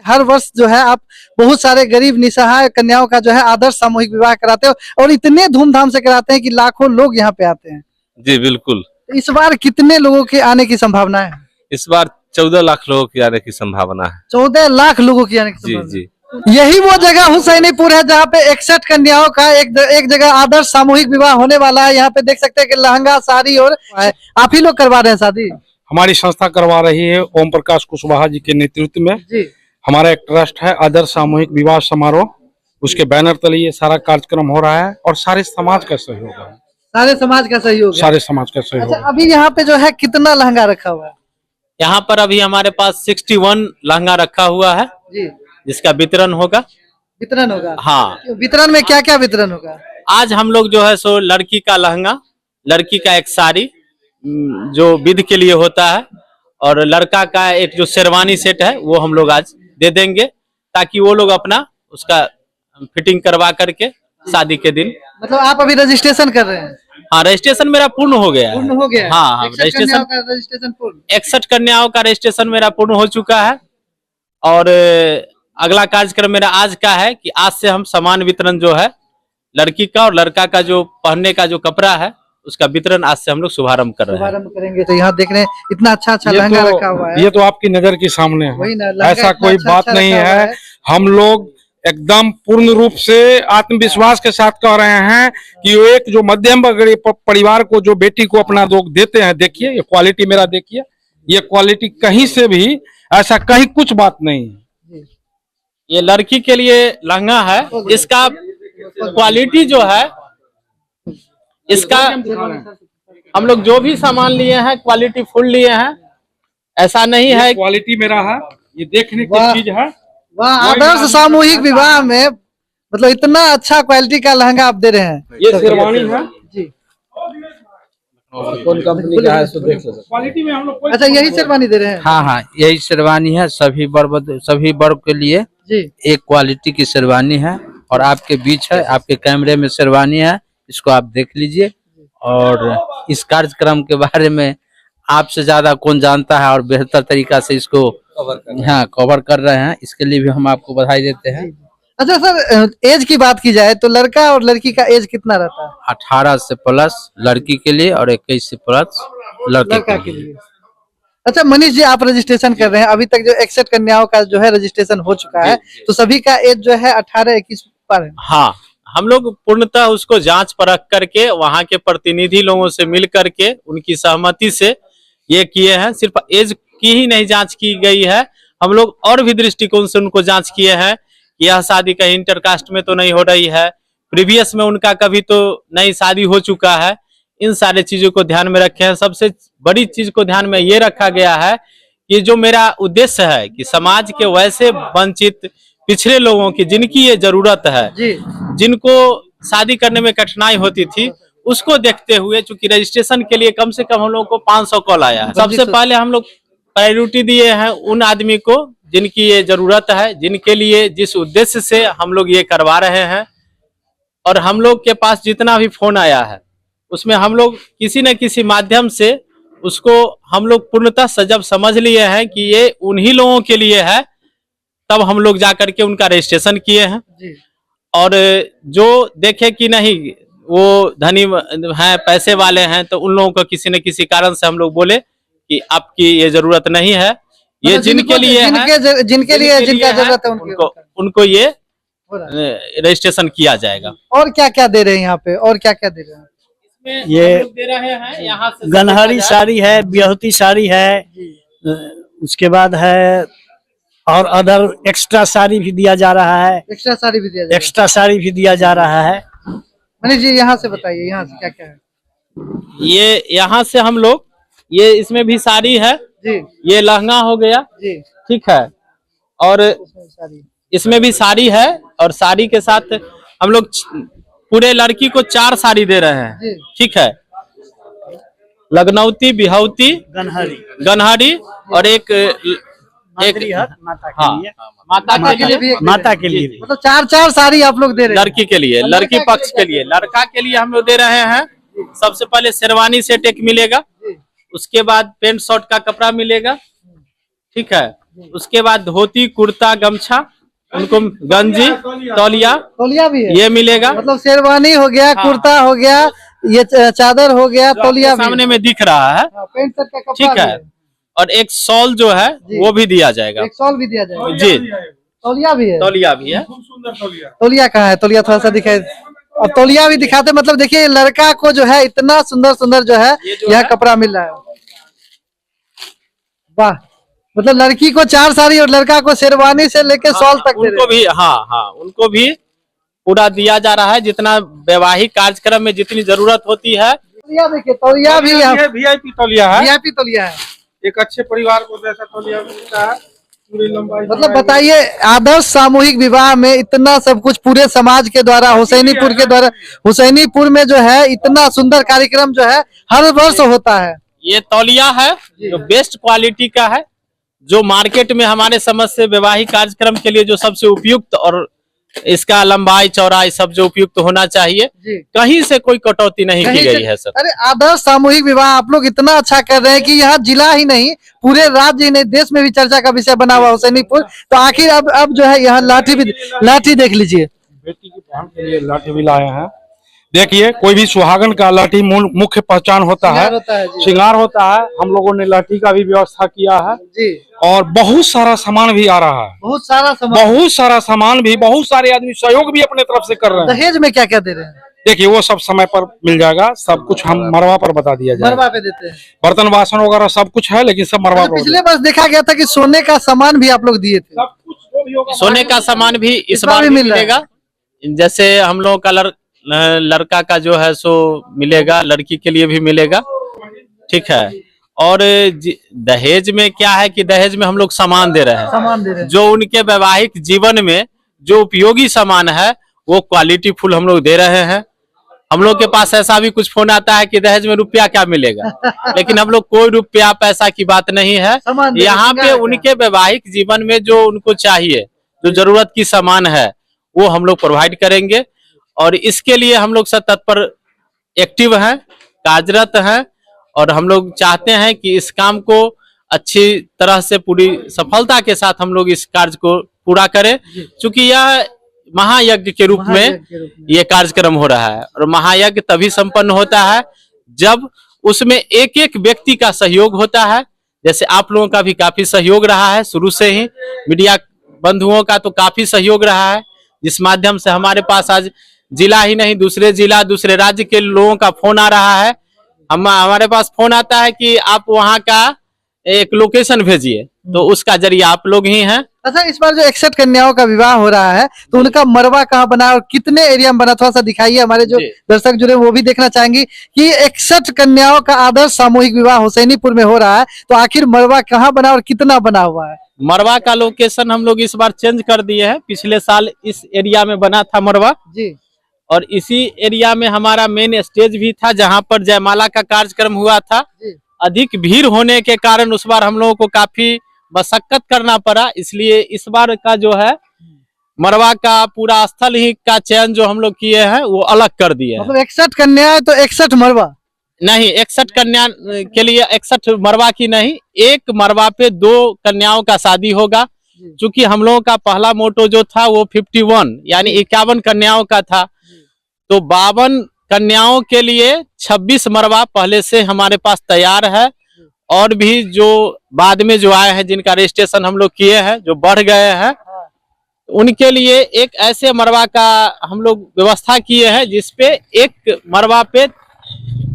हर वर्ष जो है आप बहुत सारे गरीब निसहाय कन्याओं का जो है आदर्श सामूहिक विवाह कराते हो और इतने धूमधाम से कराते हैं कि लाखों लोग यहाँ पे आते हैं। जी बिल्कुल। इस बार कितने लोगों के आने की संभावना है? इस बार 14 लाख लोगों की आने की संभावना है। 14 लाख लोगों की आने की जी संभावना। जी। यही वो जगह हुसैनीपुर है जहाँ पे 61 कन्याओं का एक जगह आदर्श सामूहिक विवाह होने वाला है। यहाँ पे देख सकते हैं कि लहंगा साड़ी और आप ही लोग करवा रहे हैं शादी? हमारी संस्था करवा रही है, ओम प्रकाश कुशवाहा जी के नेतृत्व में। जी। हमारा एक ट्रस्ट है आदर्श सामूहिक विवाह समारोह, उसके बैनर तले ये सारा कार्यक्रम हो रहा है और सारे समाज का सहयोग है। सारे समाज का सहयोग है? सारे समाज का सहयोग। अच्छा, अभी यहाँ पे जो है कितना लहंगा रखा हुआ है? यहाँ पर अभी हमारे पास 61 लहंगा रखा हुआ है जी, जिसका वितरण होगा। वितरण होगा? हाँ। वितरण में क्या क्या वितरण होगा? आज हम लोग जो है सो लड़की का लहंगा, लड़की का एक साड़ी जो विध के लिए होता है, और लड़का का एक जो शेरवानी सेट है वो हम लोग आज दे देंगे, ताकि वो लोग अपना उसका फिटिंग करवा करके शादी के दिन। मतलब आप अभी रजिस्ट्रेशन कर रहे हैं? हाँ, रजिस्ट्रेशन मेरा पूर्ण हो गया है। पूर्ण हो गया? हाँ, रजिस्ट्रेशन पूर्ण। 61 कन्याओं का रजिस्ट्रेशन मेरा पूर्ण हो चुका है। और अगला कार्यक्रम मेरा आज का है कि आज से हम सामान वितरण जो है लड़की का और लड़का का जो पहनने का जो कपड़ा है उसका वितरण आज से हम लोग शुभारंभ कर रहे हैं। करेंगे। तो यहाँ देख रहे हैं इतना अच्छा लहंगा रखा हुआ है। ये तो आपकी नजर के सामने है, ऐसा कोई बात नहीं है। हम लोग एकदम पूर्ण रूप से आत्मविश्वास के साथ कह रहे हैं कि एक जो मध्यम परिवार को जो बेटी को अपना लोग देते हैं, देखिए ये क्वालिटी मेरा, देखिए ये क्वालिटी कहीं से भी ऐसा कहीं कुछ बात नहीं है। ये लड़की के लिए लहंगा है, इसका क्वालिटी जो है, इसका हम लोग जो भी सामान लिए हैं क्वालिटी फुल लिए हैं, ऐसा नहीं है। क्वालिटी मेरा है, ये देखने की चीज है। वाह, आदर्श सामूहिक विवाह में मतलब इतना अच्छा क्वालिटी का लहंगा आप दे रहे हैं। ये शेरवानी है जी, कौन कंपनी का है सो देख सकते हैं। क्वालिटी में हम लोग अच्छा यही शेरवानी दे रहे हैं? हाँ, यही शेरवानी है, सभी वर्ग के लिए जी। एक क्वालिटी की शेरवानी है और आपके बीच है, आपके कैमरे में शेरवानी है, इसको आप देख लीजिए। और इस कार्यक्रम के बारे में आपसे ज्यादा कौन जानता है और बेहतर तरीका से इसको कवर कर रहे हैं, इसके लिए भी हम आपको बधाई देते हैं। अच्छा सर, एज की बात की जाए तो लड़का और लड़की का एज कितना रहता है? 18 से प्लस लड़की के लिए और 21 से प्लस लड़का के लिए। अच्छा मनीष जी, आप रजिस्ट्रेशन कर रहे हैं, अभी तक जो 61 कन्याओं का जो है रजिस्ट्रेशन हो चुका है, तो सभी का एज जो है 18-21 पर है? हाँ, हम लोग पूर्णतः उसको जांच परख करके वहाँ के प्रतिनिधि लोगों से मिल करके उनकी सहमति से ये किए हैं। सिर्फ एज की ही नहीं जांच की गई है, हम लोग और भी दृष्टिकोण से उनको जांच किए हैं। यह शादी कहीं इंटरकास्ट में तो नहीं हो रही है, प्रीवियस में उनका कभी तो नई शादी हो चुका है, इन सारे चीजों को ध्यान में रखे हैं। सबसे बड़ी चीज को ध्यान में ये रखा गया है कि जो मेरा उद्देश्य है कि समाज के वैसे वंचित पिछड़े लोगों की जिनकी ये जरूरत है, जिनको शादी करने में कठिनाई होती थी, उसको देखते हुए चूंकि रजिस्ट्रेशन के लिए कम से कम हम लोग को 500 कॉल आया है। सबसे पहले हम लोग प्रायोरिटी दिए हैं उन आदमी को जिनकी ये जरूरत है, जिनके लिए जिस उद्देश्य से हम लोग ये करवा रहे हैं। और हम लोग के पास जितना भी फोन आया है उसमें हम लोग किसी न किसी माध्यम से उसको हम लोग पूर्णतः सजग समझ लिए हैं कि ये उन्हीं लोगों के लिए है, तब हम लोग जाकर के उनका रजिस्ट्रेशन किए हैं। और जो देखे कि नहीं वो धनी हैं, पैसे वाले हैं, तो उन लोगों को किसी न किसी कारण से हम लोग बोले कि आपकी ये जरूरत नहीं है, ये जिनके लिए जिनका जरूरत है उनको ये रजिस्ट्रेशन किया जाएगा। और क्या क्या दे रहे हैं यहाँ पे, और क्या क्या दे रहे हैं? ये दे रहे हैं यहाँ से गनहरी साड़ी है, ब्याहती साड़ी है, उसके बाद है और अदर एक्स्ट्रा साड़ी भी दिया जा रहा है। एक्स्ट्रा साड़ी भी दिया जा रहा है। मनीष जी यहाँ से बताइए, यहाँ से क्या क्या है? ये यहाँ से हम लोग ये इसमें भी साड़ी है जी, ये लहंगा हो गया जी, ठीक है, और इसमें भी साड़ी है, और साड़ी के साथ हम लोग पूरे लड़की को 4 साड़ी दे रहे हैं, ठीक है, लखनऊती, बिहाउती, गनहरी और एक माता के लिए मतलब 4-4 साड़ी आप लोग दे रहे हैं लड़की के लिए, लड़की पक्ष के लिए। लड़का के लिए हम लोग दे रहे हैं, सबसे पहले शेरवानी सेट एक मिलेगा, उसके बाद पेंट शर्ट का कपड़ा मिलेगा, ठीक है, उसके बाद धोती कुर्ता गमछा, उनको गंजी तौलिया तौलिया भी है, ये मिलेगा। मतलब शेरवानी हो गया, कुर्ता हो गया, ये चादर हो गया, तौलिया भी सामने में दिख रहा है, पैंट शर्ट का कपड़ा ठीक भी है। और एक शॉल जो है वो भी दिया जाएगा एक शॉल भी दिया जाएगा जी। तौलिया भी है, तौलिया भी है। तौलिया कहाँ है? तौलिया थोड़ा सा दिखाई, और तौलिया भी दिखाते, मतलब देखिए लड़का को जो है इतना सुंदर सुंदर जो है यह कपड़ा मिल रहा है। वाह, मतलब लड़की को 4 साड़ी और लड़का को शेरवानी से लेके शॉल तक दे रहे उनको भी हाँ उनको भी पूरा दिया जा रहा है, जितना वैवाहिक कार्यक्रम में जितनी जरूरत होती है। तौलिया देखिए, तौलिया भी यहाँ VIP तौलिया है, VIP तौलिया है। एक अच्छे परिवार को जैसा तौलिया मिलता है पूरी लंबाई। मतलब बताइए, आदर्श सामूहिक विवाह में इतना सब कुछ पूरे समाज के द्वारा, हुसैनीपुर के द्वारा, हुसैनीपुर में जो है इतना सुंदर कार्यक्रम जो है हर वर्ष होता है। ये तौलिया है जो बेस्ट क्वालिटी का है, जो मार्केट में हमारे समझ से वैवाहिक कार्यक्रम के लिए जो सबसे उपयुक्त और इसका लंबाई चौड़ाई सब जो उपयुक्त होना चाहिए, कहीं से कोई कटौती नहीं की गई है सर। अरे आदर्श सामूहिक विवाह आप लोग इतना अच्छा कर रहे हैं कि यहाँ जिला ही नहीं पूरे राज्य ही नहीं देश में भी चर्चा का विषय बना हुआ हुसैनीपुर। तो आखिर अब जो है यहाँ लाठी देख लीजिए, बेटी की बहन के लिए लाठी भी लाए हैं। देखिए, कोई भी सुहागन का लाठी मुख्य पहचान होता है, श्रृंगार होता है। हम लोगों ने लाठी का भी व्यवस्था किया है जी, और बहुत सारा सामान भी आ रहा है, बहुत सारा सामान भी, बहुत सारे आदमी सहयोग भी अपने तरफ से कर रहे हैं। दहेज में क्या क्या दे रहे हैं? देखिए, वो सब समय पर मिल जाएगा, सब कुछ हम मरवा पर बता दिया जाएगा। मरवा पे देते हैं, बर्तन बासन वगैरह सब कुछ है, लेकिन सब मरवा पर। पिछले वर्ष देखा गया था कि सोने का सामान भी आप लोग दिए थे। सब कुछ जो भी होगा, सोने का सामान भी इस बार भी मिलेगा। जैसे हम लोग का लड़का का जो है सो मिलेगा, लड़की के लिए भी मिलेगा, ठीक है। और दहेज में क्या है कि दहेज में हम लोग सामान दे रहे हैं, जो उनके वैवाहिक जीवन में जो उपयोगी सामान है वो क्वालिटी फुल हम लोग दे रहे हैं। हम लोग के पास ऐसा भी कुछ फोन आता है कि दहेज में रुपया क्या मिलेगा, लेकिन हम लोग कोई रुपया पैसा की बात नहीं है। यहाँ पे उनके वैवाहिक जीवन में जो उनको चाहिए, जो जरूरत की सामान है, वो हम लोग प्रोवाइड करेंगे। और इसके लिए हम लोग सब तत्पर एक्टिव हैं, कार्यरत हैं, और हम लोग चाहते हैं कि इस काम को अच्छी तरह से पूरी सफलता के साथ हम लोग इस कार्य को पूरा करें, क्योंकि यह महायज्ञ के रूप में ये कार्यक्रम हो रहा है। और महायज्ञ तभी संपन्न होता है जब उसमें एक एक व्यक्ति का सहयोग होता है। जैसे आप लोगों का भी काफी सहयोग रहा है शुरू से ही, मीडिया बंधुओं का तो काफी सहयोग रहा है, जिस माध्यम से हमारे पास आज जिला ही नहीं दूसरे जिला दूसरे राज्य के लोगों का फोन आ रहा है। हमारे पास फोन आता है कि आप वहाँ का एक लोकेशन भेजिए, तो उसका जरिया आप लोग ही हैं। अच्छा, इस बार जो 61 कन्याओं का विवाह हो रहा है तो उनका मरवा कहाँ बना और कितने एरिया में बना, थोड़ा सा दिखाइए, हमारे जो दर्शक जुड़े वो भी देखना चाहेंगे कि 61 कन्याओं का आदर्श सामूहिक विवाह हुसैनीपुर में हो रहा है, तो आखिर मरवा कहाँ बना और कितना बना हुआ है? मरवा का लोकेशन हम लोग इस बार चेंज कर दिए हैं। पिछले साल इस एरिया में बना था मरवा जी, और इसी एरिया में हमारा मेन स्टेज भी था, जहाँ पर जयमाला का कार्यक्रम हुआ था। अधिक भीड़ होने के कारण उस बार हम लोगों को काफी मशक्कत करना पड़ा, इसलिए इस बार का जो है मरवा का पूरा स्थल ही का चयन जो हम लोग किए हैं वो अलग कर दिए हैं। मतलब 61 कन्या तो 61 मरवा नहीं, 61 कन्या के लिए 61 मरवा की नहीं, एक मरवा पे 2 कन्याओं का शादी होगा। क्योंकि हम लोगों का पहला मोटो जो था वो 51 यानी 51 कन्याओं का था, तो 52 कन्याओं के लिए 26 मरवा पहले से हमारे पास तैयार है। और भी जो बाद में जो आए हैं, जिनका रजिस्ट्रेशन हम लोग किए हैं, जो बढ़ गए हैं, उनके लिए एक ऐसे मरवा का हम लोग व्यवस्था किए हैं जिसपे एक मरवा पे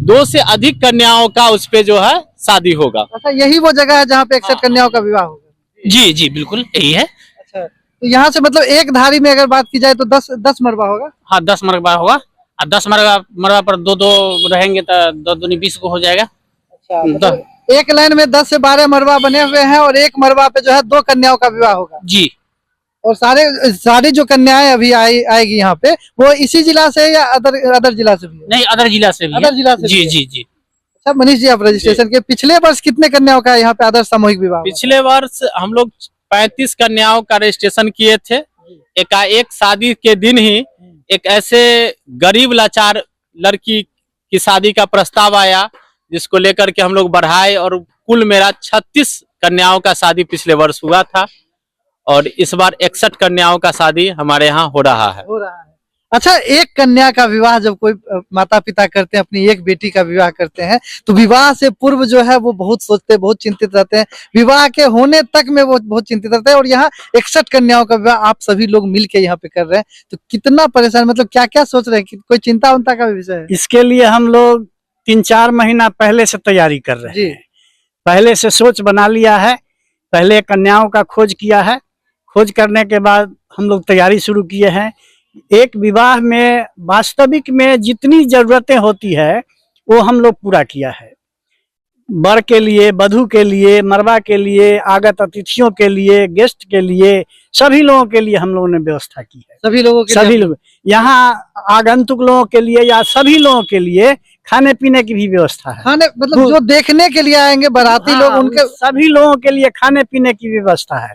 2 से अधिक कन्याओं का उस पे जो है शादी होगा। अच्छा, यही वो जगह है जहाँ पे 61 कन्याओं का विवाह होगा? जी जी बिल्कुल यही है। अच्छा, तो यहाँ से मतलब एक धारी में अगर बात की जाए तो 10 मरबा होगा? हाँ, 10 मरबा होगा। और 10 मरबा पर 2 रहेंगे तो 2 दूनी 20 को हो जाएगा। अच्छा, मतलब एक लाइन में 10 से 12 मरबा बने हुए हैं और एक मरबा पे जो है 2 कन्याओं का विवाह होगा जी। और सारी जो कन्याएं अभी आएगी यहाँ पे वो इसी जिला से या अदर जिला से भी है? नहीं, अदर जिला से भी है। अदर जिला से जी जी जी। अच्छा मनीष जी, आप रजिस्ट्रेशन के पिछले वर्ष कितने कन्याओं का यहाँ पे आदर्श सामूहिक विवाह? पिछले वर्ष हम लोग 35 कन्याओं का रजिस्ट्रेशन किए थे। एकाएक शादी के दिन ही एक ऐसे गरीब लाचार लड़की की शादी का प्रस्ताव आया, जिसको लेकर के हम लोग बढ़ाए और कुल मेरा 36 कन्याओं का शादी पिछले वर्ष हुआ था और इस बार 61 कन्याओं का शादी हमारे यहाँ हो रहा है। अच्छा, एक कन्या का विवाह जब कोई माता पिता करते हैं, अपनी एक बेटी का विवाह करते हैं, तो विवाह से पूर्व जो है वो बहुत सोचते हैं, बहुत चिंतित रहते हैं, विवाह के होने तक में वो बहुत चिंतित रहते हैं। और यहाँ 61 कन्याओं का विवाह आप सभी लोग मिलके यहाँ पे कर रहे हैं, तो कितना परेशान, मतलब क्या क्या सोच रहे हैं, कि कोई चिंता उनता का विषय है? इसके लिए हम लोग 3-4 महीना पहले से तैयारी कर रहे हैं। पहले से सोच बना लिया है, पहले कन्याओं का खोज किया है, खोज करने के बाद हम लोग तैयारी शुरू किए हैं। एक विवाह में वास्तविक में जितनी जरूरतें होती है वो हम लोग पूरा किया है। वर के लिए, वधू के लिए, मरवा के लिए, आगत अतिथियों के लिए, गेस्ट के लिए, सभी लोगों के लिए हम लोगों ने व्यवस्था की है। सभी लोगों के सभी लोग यहाँ आगंतुक लोगों के लिए या सभी लोगों के लिए खाने पीने की भी व्यवस्था है। खाने मतलब जो देखने के लिए आएंगे बाराती लोग, उनके सभी लोगों के लिए खाने पीने की व्यवस्था है।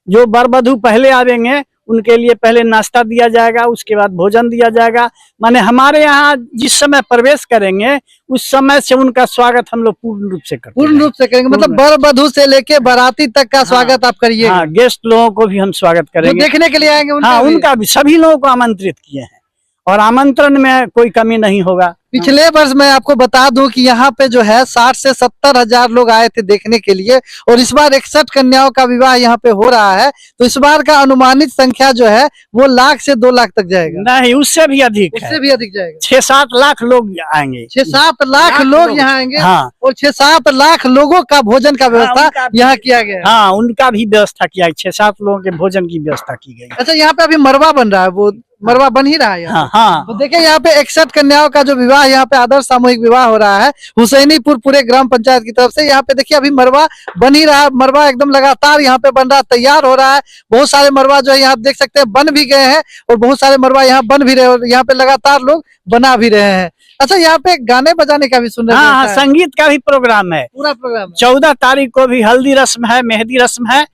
जो वर वधू पहले आवेंगे उनके लिए पहले नाश्ता दिया जाएगा, उसके बाद भोजन दिया जाएगा। माने हमारे यहाँ जिस समय प्रवेश करेंगे उस समय से उनका स्वागत हम लोग पूर्ण रूप से करते हैं। पूर्ण रूप से करेंगे, मतलब वर वधू से लेके बाराती तक का स्वागत आप करिए। हाँ, गेस्ट लोगों को भी हम स्वागत करेंगे, देखने के लिए आएंगे उनका भी सभी लोगों को आमंत्रित किए हैं और आमंत्रण में कोई कमी नहीं होगा। पिछले वर्ष मैं आपको बता दूं कि यहाँ पे जो है 60 से 70 हजार लोग आए थे देखने के लिए, और इस बार 61 कन्याओं का विवाह यहाँ पे हो रहा है, तो इस बार का अनुमानित संख्या जो है वो 1 लाख से 2 लाख तक जाएगा। नहीं, उससे भी अधिक, उससे भी अधिक जाएगा। 6-7 लाख लोग आएंगे। 6-7 लाख लोग यहाँ आएंगे। हाँ, और 6-7 लाख लोगों का भोजन का व्यवस्था यहाँ किया गया है। हाँ, उनका भी व्यवस्था किया है। 6-7 लोगों के भोजन की व्यवस्था की गई। अच्छा, यहाँ पे अभी मरवा बन रहा है, वो मरवा बन ही रहा है। हाँ। तो देखिए यहाँ पे 61 कन्याओं का जो विवाह यहाँ पे आदर्श सामूहिक विवाह हो रहा है हुसैनीपुर पूरे ग्राम पंचायत की तरफ से। यहाँ पे देखिए अभी मरवा बन ही रहा है, मरवा एकदम लगातार यहाँ पे बन रहा, तैयार हो रहा है। बहुत सारे मरवा जो है यहाँ देख सकते हैं बन भी गए हैं, और बहुत सारे मरवा यहाँ बन भी रहे हैं, और यहाँ पे लगातार लोग बना भी रहे हैं। अच्छा, यहाँ पे गाने बजाने का भी सुन रहे हैं? हाँ, संगीत का भी प्रोग्राम है, पूरा प्रोग्राम। 14 तारीख को भी हल्दी रस्म है, मेहंदी रस्म है,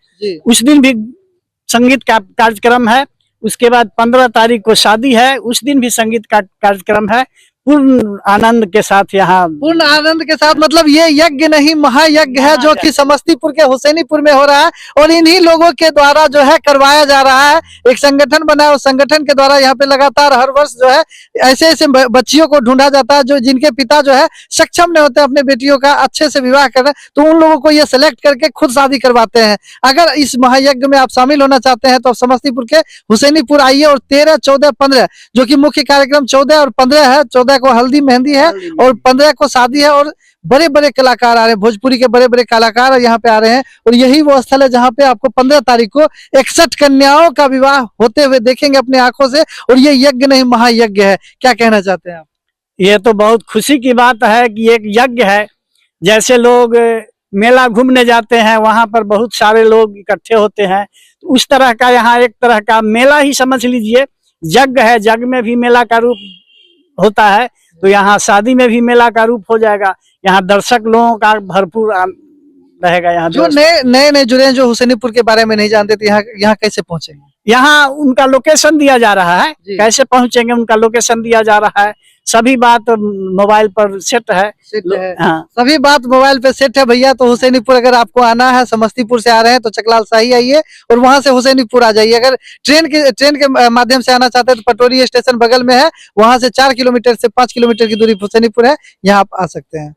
उस दिन भी संगीत का कार्यक्रम है। उसके बाद 15 तारीख को शादी है, उस दिन भी संगीत का कार्यक्रम है। पूर्ण आनंद के साथ यहाँ, पूर्ण आनंद के साथ, मतलब ये यज्ञ नहीं महायज्ञ है जो कि समस्तीपुर के हुसैनीपुर में हो रहा है, और इन्हीं लोगों के द्वारा जो है करवाया जा रहा है। एक संगठन बना है, उस संगठन के द्वारा यहाँ पे लगातार हर वर्ष जो है ऐसे ऐसे बच्चियों को ढूंढा जाता है जो जिनके पिता जो है सक्षम नहीं होते अपने बेटियों का अच्छे से विवाह करना, तो उन लोगों को ये सिलेक्ट करके खुद शादी करवाते हैं। अगर इस महायज्ञ में आप शामिल होना चाहते हैं तो आप समस्तीपुर के हुसैनीपुर आइए, और 13, 14, 15 जो कि मुख्य कार्यक्रम 14 और 15 है। 14 को हल्दी मेहंदी है और 15 को शादी है, और बड़े बड़े कलाकार आ रहे हैं, भोजपुरी के बड़े बड़े कलाकार यहाँ पे आ रहे हैं। और यही वो स्थल है जहाँ पे आपको 15 तारीख को 61 कन्याओं का विवाह होते हुए देखेंगे अपने आंखों से, और ये यज्ञ नहीं महायज्ञ है। क्या कहना चाहते हैं आप? ये तो बहुत खुशी की बात है कि एक यज्ञ है। जैसे लोग मेला घूमने जाते हैं, वहां पर बहुत सारे लोग इकट्ठे होते हैं, तो उस तरह का यहाँ एक तरह का मेला ही समझ लीजिए, यज्ञ है। यज्ञ में भी मेला का रूप होता है, तो यहाँ शादी में भी मेला का रूप हो जाएगा। यहाँ दर्शक लोगों का भरपूर रहेगा। यहाँ जो नए जुड़े हैं, जो हुसैनीपुर के बारे में नहीं जानते थे, यहाँ कैसे पहुंचेंगे? यहाँ उनका लोकेशन दिया जा रहा है, कैसे पहुंचेंगे उनका लोकेशन दिया जा रहा है। सभी बात मोबाइल पर सेट है। हाँ, सभी बात मोबाइल पे सेट है भैया। तो हुसैनीपुर अगर आपको आना है, समस्तीपुर से आ रहे हैं तो चकलाल शाही आइए, और वहां से हुसैनीपुर आ जाइए। अगर ट्रेन के माध्यम से आना चाहते हैं तो पटोरी स्टेशन बगल में है, वहां से 4 किलोमीटर से 5 किलोमीटर की दूरी हुसैनीपुर है, यहाँ आप आ सकते हैं।